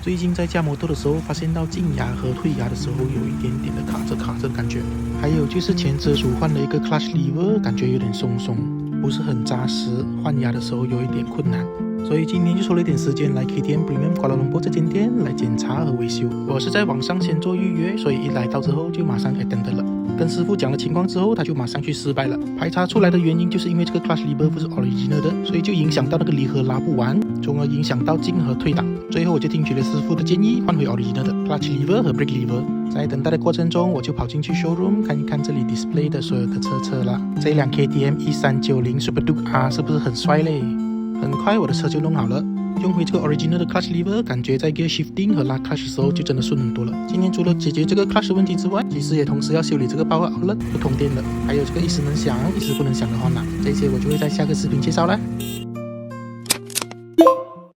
最近在驾摩托的时候，发现到进牙和退牙的时候有一点点的卡着的感觉。还有就是前车主换了一个 clutch lever， 感觉有点松，不是很扎实，换牙的时候有一点困难。所以今天就抽了一点时间来 KTM Premium 瓜拉隆坡这间店来检查和维修。我是在网上先做预约，所以一来到之后就马上 attend 了。跟师傅讲了情况之后，他就马上去失败了。排查出来的原因就是因为这个 clutch lever 不是 original 的，所以就影响到那个离合拉不完，从而影响到进和退档。最后我就听取了师傅的建议，换回 original 的 clutch lever 和 brake lever。在等待的过程中，我就跑进去 showroom 看一看这里 display 的所有的车了。这一辆 KTM 1390 Super Duke R 是不是很帅嘞？很快我的车就弄好了，用回这个 original 的 clutch lever， 感觉在 gear shifting 和拉 clutch 的时候就真的顺很多了。今天除了解决这个 clutch 问题之外，其实也同时要修理这个power outlet 不通电了，还有这个一时能响一时不能响的Honda，这些我就会在下个视频介绍啦。